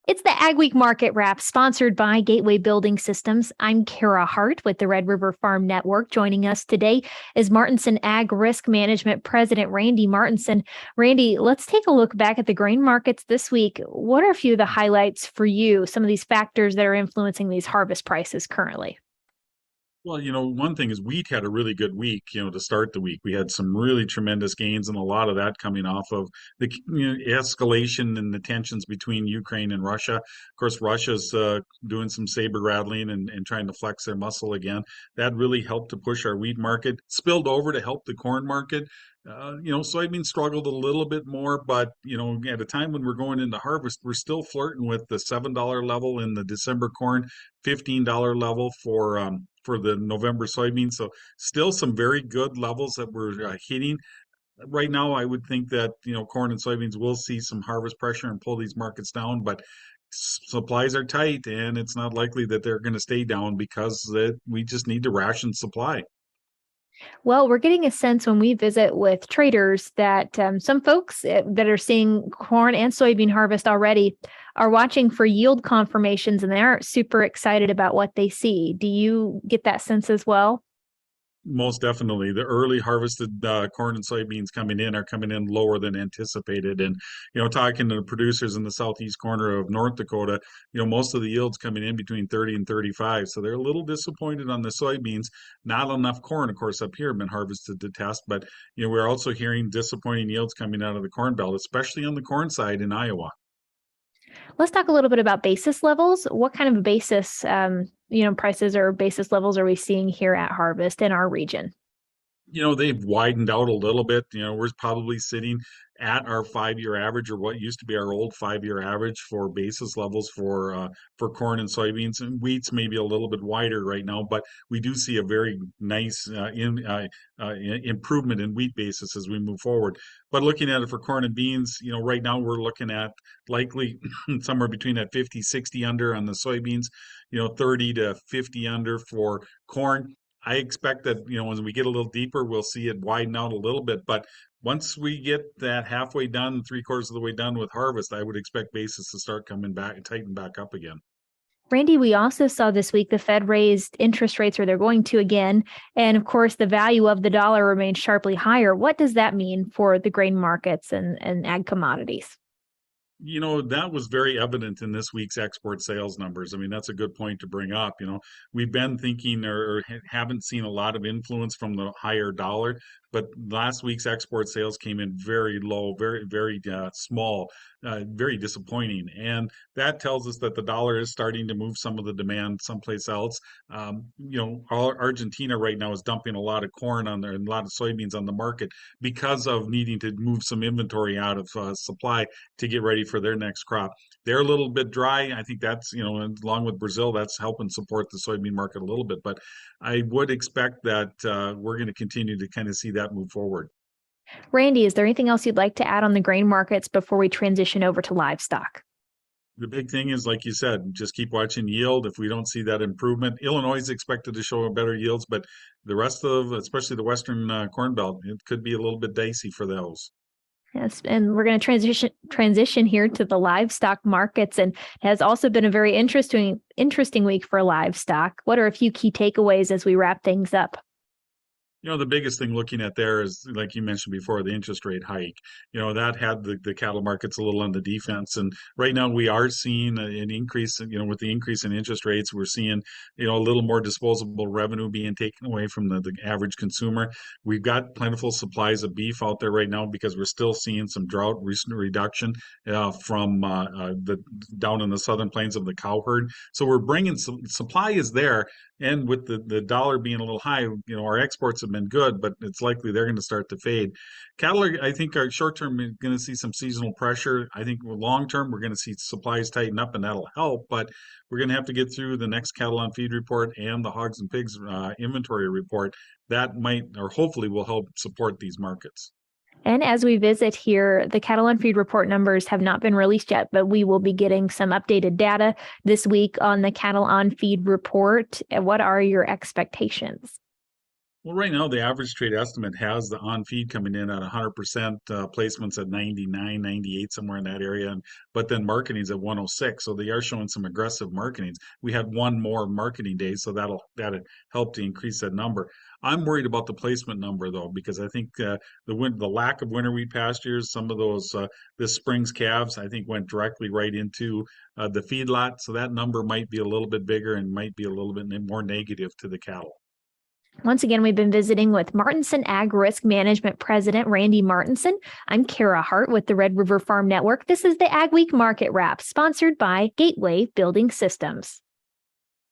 It's the Agweek Market Wrap, sponsored by Gateway Building Systems. I'm Carah Hart with the Red River Farm Network. Joining us today is Martinson Ag Risk Management President Randy Martinson. Randy, let's take a look back at the grain markets this week. What are a few of the highlights for you, some of these factors that are influencing these harvest prices currently? Well, one thing is wheat had a really good week, to start the week. We had some really tremendous gains, and a lot of that coming off of the escalation and the tensions between Ukraine and Russia. Of course, Russia's doing some saber rattling and trying to flex their muscle again. That really helped to push our wheat market, spilled over to help the corn market. Soybeans struggled a little bit more, but at a time when we're going into harvest, we're still flirting with the $7 level in the December corn, $15 level for the November soybeans. So still some very good levels that we're hitting. Right now, I would think that corn and soybeans will see some harvest pressure and pull these markets down, but supplies are tight, and it's not likely that they're going to stay down because we just need to ration supply. Well, we're getting a sense when we visit with traders that some folks that are seeing corn and soybean harvest already are watching for yield confirmations and they're super excited about what they see. Do you get that sense as well? Most definitely. The early harvested corn and soybeans coming in are coming in lower than anticipated. And, talking to the producers in the southeast corner of North Dakota, most of the yields coming in between 30 and 35. So they're a little disappointed on the soybeans. Not enough corn, of course, up here have been harvested to test. But, we're also hearing disappointing yields coming out of the Corn Belt, especially on the corn side in Iowa. Let's talk a little bit about basis levels. What kind of basis, prices or basis levels are we seeing here at harvest in our region? They've widened out a little bit. We're probably sitting at our 5-year average, or what used to be our old 5-year average for basis levels for corn and soybeans. And wheat's maybe a little bit wider right now, but we do see a very nice improvement in wheat basis as we move forward. But looking at it for corn and beans, right now we're looking at likely somewhere between that 50, 60 under on the soybeans, 30 to 50 under for corn. I expect that, when we get a little deeper, we'll see it widen out a little bit. But once we get that halfway done, 3/4 of the way done with harvest, I would expect basis to start coming back and tighten back up again. Randy, we also saw this week the Fed raised interest rates, or they're going to again. And of course, the value of the dollar remains sharply higher. What does that mean for the grain markets and ag commodities? That was very evident in this week's export sales numbers. I mean, that's a good point to bring up. We've been thinking or haven't seen a lot of influence from the higher dollar, but last week's export sales came in very low, very, very small, very disappointing. And that tells us that the dollar is starting to move some of the demand someplace else. Argentina right now is dumping a lot of corn on there and a lot of soybeans on the market because of needing to move some inventory out of supply to get ready for their next crop. They're a little bit dry. I think that's, along with Brazil, that's helping support the soybean market a little bit. But I would expect that we're going to continue to kind of see that move forward. Randy, is there anything else you'd like to add on the grain markets before we transition over to livestock? The big thing is, like you said, just keep watching yield. If we don't see that improvement, Illinois is expected to show better yields, but the rest of, especially the Western Corn Belt, it could be a little bit dicey for those. Yes, and we're going to transition here to the livestock markets, and it has also been a very interesting week for livestock. What are a few key takeaways as we wrap things up? The biggest thing looking at there is, like you mentioned before, the interest rate hike. That had the cattle markets a little on the defense. And right now we are seeing an increase, with the increase in interest rates, we're seeing, a little more disposable revenue being taken away from the average consumer. We've got plentiful supplies of beef out there right now because we're still seeing some drought recent reduction from the down in the southern plains of the cow herd. So we're bringing some supply is there. And with the dollar being a little high, our exports have been good, but it's likely they're going to start to fade. Cattle, I think, are short term going to see some seasonal pressure. I think long term, we're going to see supplies tighten up, and that'll help. But we're going to have to get through the next cattle on feed report and the hogs and pigs inventory report. That might, or hopefully, will help support these markets. And as we visit here, the cattle on feed report numbers have not been released yet, but we will be getting some updated data this week on the cattle on feed report. What are your expectations? Well, right now, the average trade estimate has the on feed coming in at 100%, placements at 99, 98, somewhere in that area. But then marketing's at 106. So they are showing some aggressive marketings. We had one more marketing day, so that'll help to increase that number. I'm worried about the placement number though, because I think the lack of winter wheat pastures, some of those this spring's calves, I think went directly right into the feedlot. So that number might be a little bit bigger and might be a little bit more negative to the cattle. Once again, we've been visiting with Martinson Ag Risk Management President Randy Martinson. I'm Carah Hart with the Red River Farm Network. This is the Agweek Market Wrap, sponsored by Gateway Building Systems.